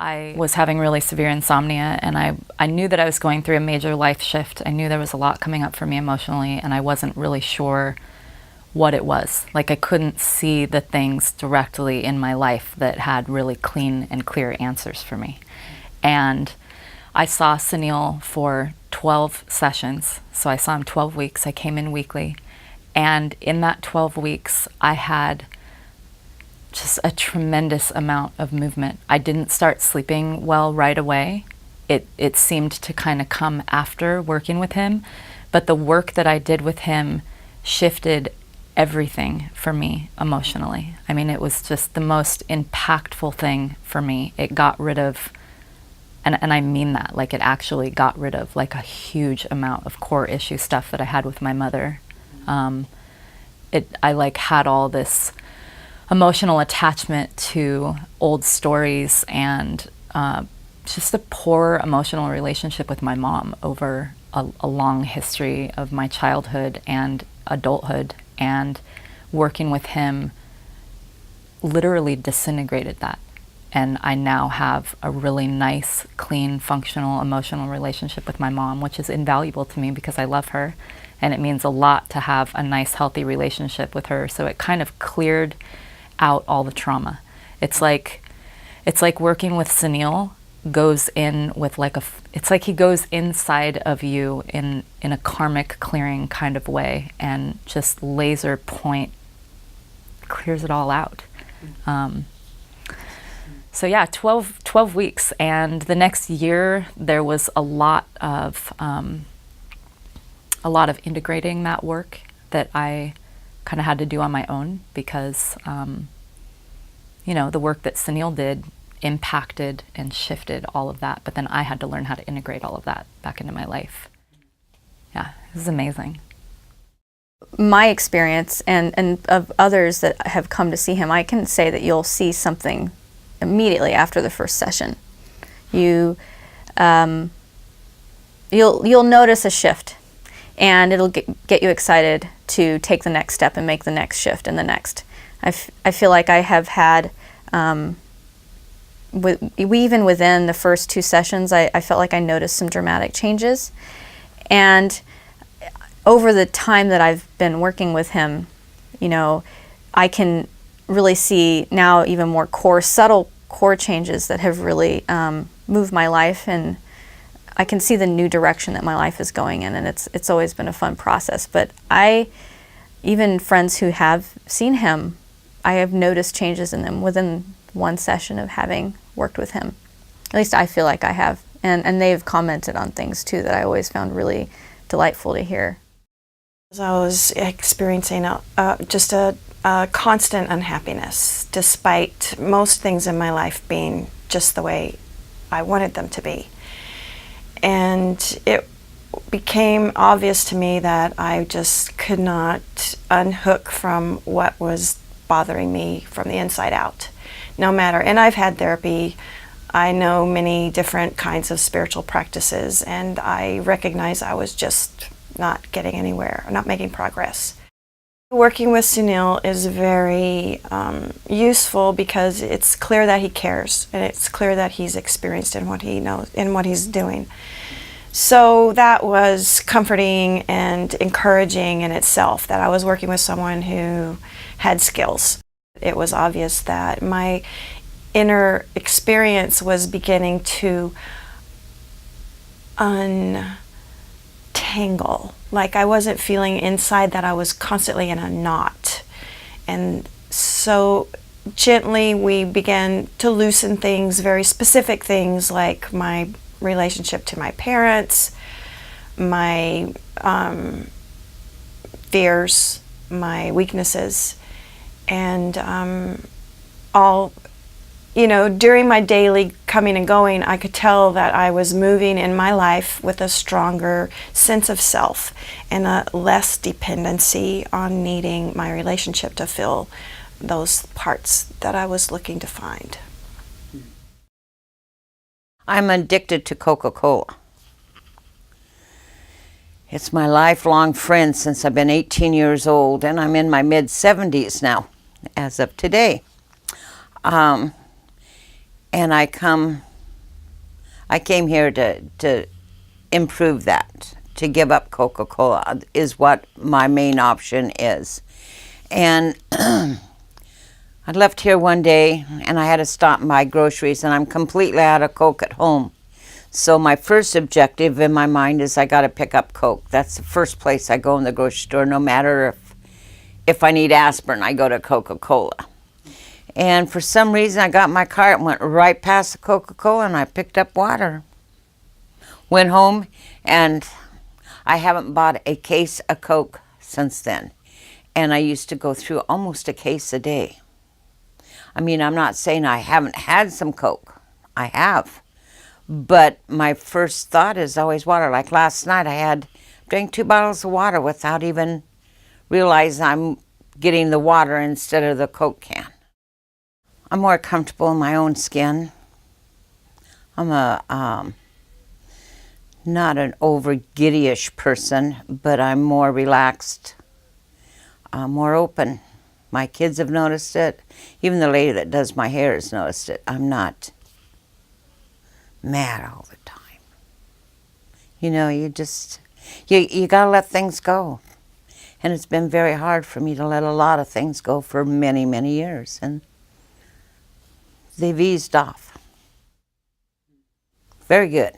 I was having really severe insomnia, and I knew that I was going through a major life shift. I knew there was a lot coming up for me emotionally, and I wasn't really sure what it was. Like, I couldn't see the things directly in my life that had really clean and clear answers for me. And I saw Sunil for 12 sessions. So I saw him 12 weeks. I came in weekly. And in that 12 weeks, I had just a tremendous amount of movement. I didn't start sleeping well right away. It seemed to kind of come after working with him. But the work that I did with him shifted everything for me emotionally. I mean, it was just the most impactful thing for me. It got rid of, and I mean that, like, it actually got rid of like a huge amount of core issue stuff that I had with my mother. I like had all this emotional attachment to old stories and just a poor emotional relationship with my mom over a long history of my childhood and adulthood, and working with him literally disintegrated that. And I now have a really nice, clean, functional, emotional relationship with my mom, which is invaluable to me because I love her, and it means a lot to have a nice, healthy relationship with her. So it kind of cleared out all the trauma. It's like working with Sunil goes in with like it's like he goes inside of you in a karmic clearing kind of way, and just laser point clears it all out. So yeah, 12 weeks, and the next year there was a lot of integrating that work that I kind of had to do on my own, because the work that Sunil did impacted and shifted all of that, but then I had to learn how to integrate all of that back into my life. Yeah, it was amazing. My experience and of others that have come to see him, I can say that you'll see something immediately after the first session. You'll notice a shift, and it'll get you excited to take the next step and make the next shift and the next. I feel like I have had even within the first 2 sessions, I felt like I noticed some dramatic changes. And over the time that I've been working with him, I can really see now even more subtle core changes that have really moved my life, and I can see the new direction that my life is going in, and it's always been a fun process. But even friends who have seen him, I have noticed changes in them within 1 session of having worked with him. At least I feel like I have. And they've commented on things too that I always found really delightful to hear. I was experiencing just a constant unhappiness, despite most things in my life being just the way I wanted them to be. And it became obvious to me that I just could not unhook from what was bothering me from the inside out. No matter, and I've had therapy, I know many different kinds of spiritual practices, and I recognize I was just not getting anywhere, not making progress. Working with Sunil is very useful because it's clear that he cares, and it's clear that he's experienced in what he knows, in what he's doing. So that was comforting and encouraging in itself, that I was working with someone who had skills. It was obvious that my inner experience was beginning to untangle. Like, I wasn't feeling inside that I was constantly in a knot. And so gently we began to loosen things, very specific things, like my relationship to my parents, my fears, my weaknesses, and during my daily coming and going, I could tell that I was moving in my life with a stronger sense of self and a less dependency on needing my relationship to fill those parts that I was looking to find. I'm addicted to Coca-Cola. It's my lifelong friend since I've been 18 years old, and I'm in my mid-70s now, as of today. And I come I came here to improve that, to give up Coca-Cola is what my main option is. And I left here one day and I had to stop and buy groceries, and I'm completely out of Coke at home. So my first objective in my mind is I got to pick up Coke. That's the first place I go in the grocery store, no matter if I need aspirin, I go to Coca-Cola. And for some reason I got in my car and went right past the Coca-Cola and I picked up water. Went home and I haven't bought a case of Coke since then. And I used to go through almost a case a day. I mean, I'm not saying I haven't had some Coke. I have. But my first thought is always water. Like last night I drank 2 bottles of water without even realizing I'm getting the water instead of the Coke can. I'm more comfortable in my own skin. I'm not an over giddyish person, but I'm more relaxed, more open. My kids have noticed it. Even the lady that does my hair has noticed it. I'm not mad all the time. You know, you gotta let things go. And it's been very hard for me to let a lot of things go for many, many years. And they've eased off. Very good.